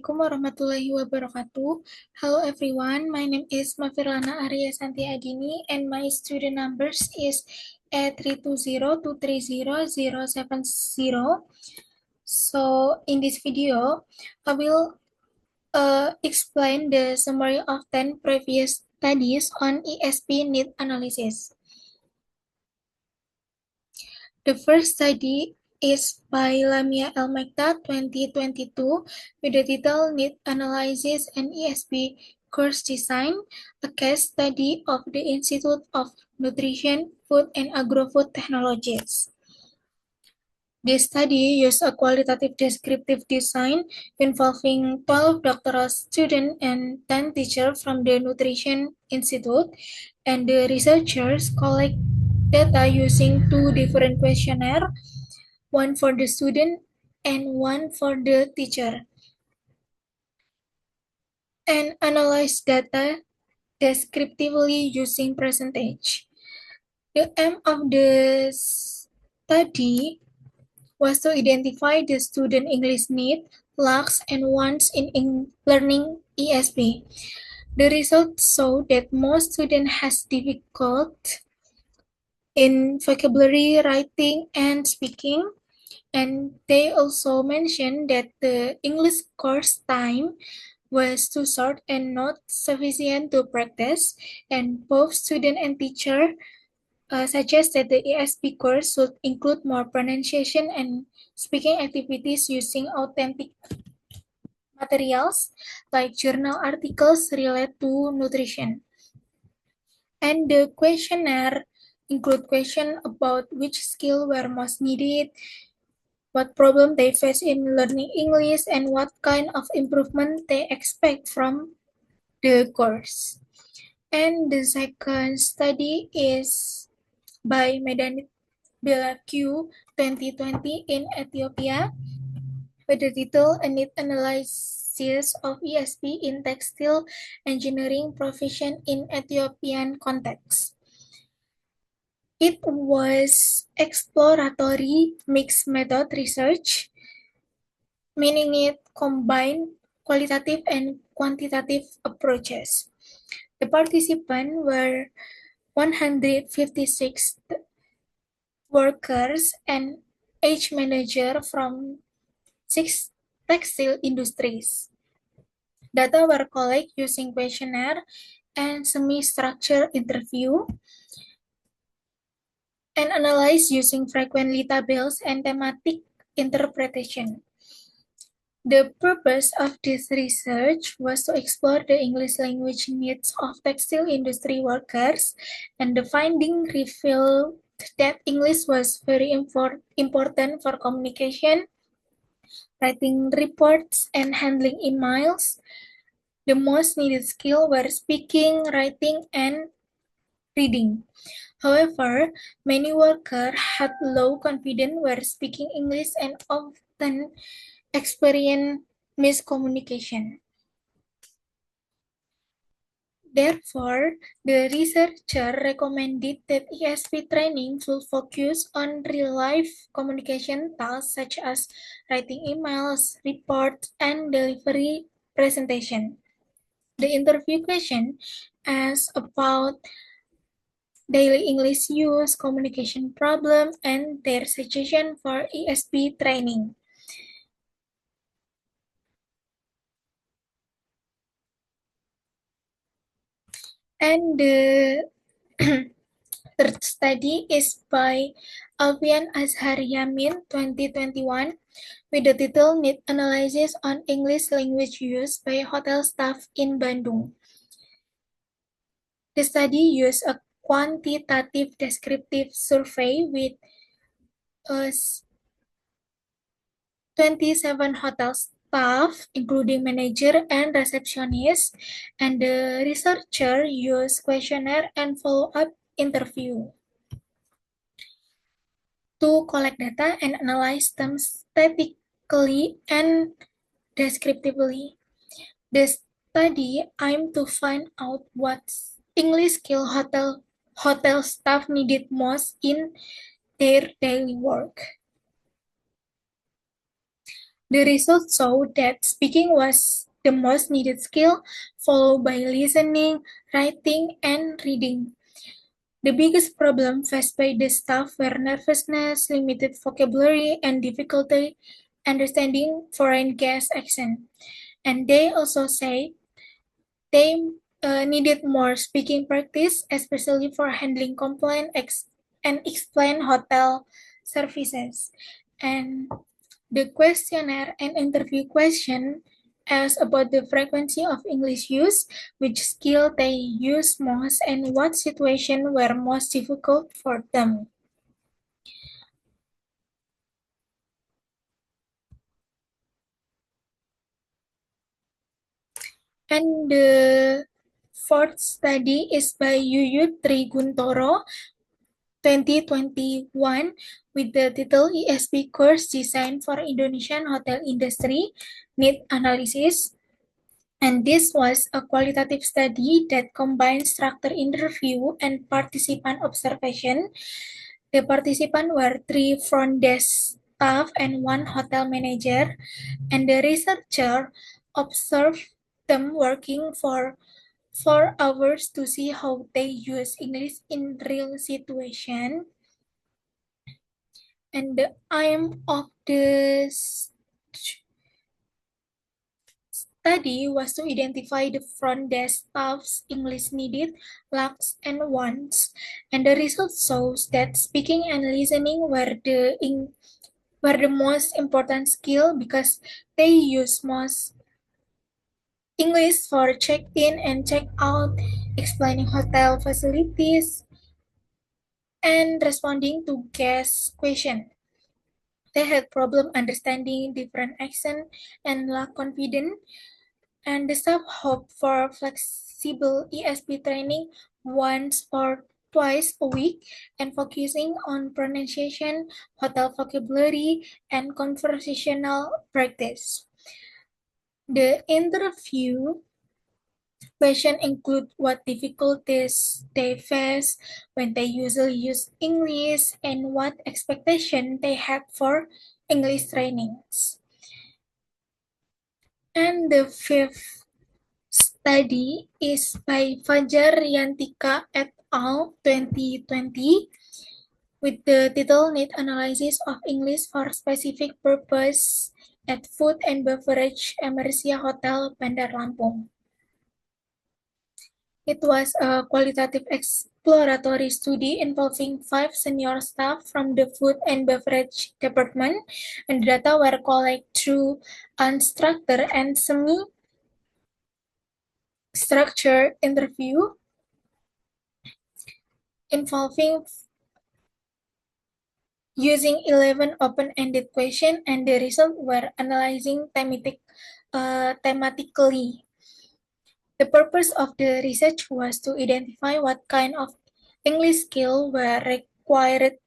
Assalamualaikum warahmatullahi wabarakatuh. Hello everyone, my name is Mafirlana Arya Santi Adini and my student numbers is A320230070. So in this video, I will explain the summary of 10 previous studies on ESP need analysis. The first study is by Lamia El-Mekta 2022 with the title Need Analysis and ESP Course Design, a case study of the Institute of Nutrition, Food and Agro-Food Technologies. This study used a qualitative descriptive design involving 12 doctoral students and 10 teachers from the Nutrition Institute, and the researchers collect data using two different questionnaires, one for the student and one for the teacher, and analyze data descriptively using percentage. The aim of the study was to identify the student English need, lacks, and wants in learning ESP. The results show that most students has difficult in vocabulary, writing, and speaking. And they also mentioned that the English course time was too short and not sufficient to practice, and both student and teacher suggest that the ESP course should include more pronunciation and speaking activities using authentic materials like journal articles related to nutrition. And the questionnaire include questions about which skill were most needed, what problem they face in learning English, and what kind of improvement they expect from the course. And the second study is by Medanit Belacu 2020 in Ethiopia with the title A Need Analysis of ESP in Textile Engineering Proficient in Ethiopian Context. It was exploratory mixed method research, meaning it combined qualitative and quantitative approaches. The participants were 156 workers and age manager from 6 textile industries. Data were collected using questionnaire and semi-structured interview, and analyzed using frequently tables and thematic interpretation. The purpose of this research was to explore the English language needs of textile industry workers, and the finding revealed that English was very important for communication, writing reports, and handling emails. The most needed skills were speaking, writing, and reading. However, many workers had low confidence when speaking English and often experienced miscommunication. Therefore, the researcher recommended that ESP training should focus on real-life communication tasks such as writing emails, reports, and delivery presentation. The interview question asks about daily English use, communication problem, and their suggestion for ESP training. And the third study is by Alfian Azhar Yamin 2021 with the title Need Analysis on English Language Use by Hotel Staff in Bandung. The study used a quantitative descriptive survey with 27 hotel staff, including manager and receptionist, and the researcher used questionnaire and follow-up interview to collect data and analyze them statistically and descriptively. The study aimed to find out what English skill hotel staff needed most in their daily work. The results showed that speaking was the most needed skill, followed by listening, writing, and reading. The biggest problem faced by the staff were nervousness, limited vocabulary, and difficulty understanding foreign guest accent. And they also say they needed more speaking practice, especially for handling complaint and explain hotel services. And the questionnaire and interview question asked about the frequency of English use, which skill they use most, and what situation were most difficult for them. And the fourth study is by Yuyut Triguntoro, 2021, with the title ESP Course Designed for Indonesian Hotel Industry Need Analysis. And this was a qualitative study that combined structured interview and participant observation. The participants were three front desk staff and one hotel manager, and the researcher observed them working for 4 hours to see how they use English in real situation. And the aim of this study was to identify the front desk staff's English needed, lacks, and wants. And the results shows that speaking and listening were the most important skill because they use most English for check-in and check-out, explaining hotel facilities, and responding to guest questions. They had problem understanding different accent and lack confidence, and the staff hoped for flexible ESP training once or twice a week and focusing on pronunciation, hotel vocabulary, and conversational practice. The interview questions include what difficulties they face when they usually use English and what expectation they have for English trainings. And the fifth study is by Fajar Yantika et al. 2020 with the title Need Analysis of English for Specific Purpose at Food and Beverage Emersia Hotel, Bandar Lampung. It was a qualitative exploratory study involving 5 senior staff from the food and beverage department, and data were collected through unstructured and semi-structured interview involving using 11 open-ended questions, and the results were analyzing thematically. The purpose of the research was to identify what kind of English skills were required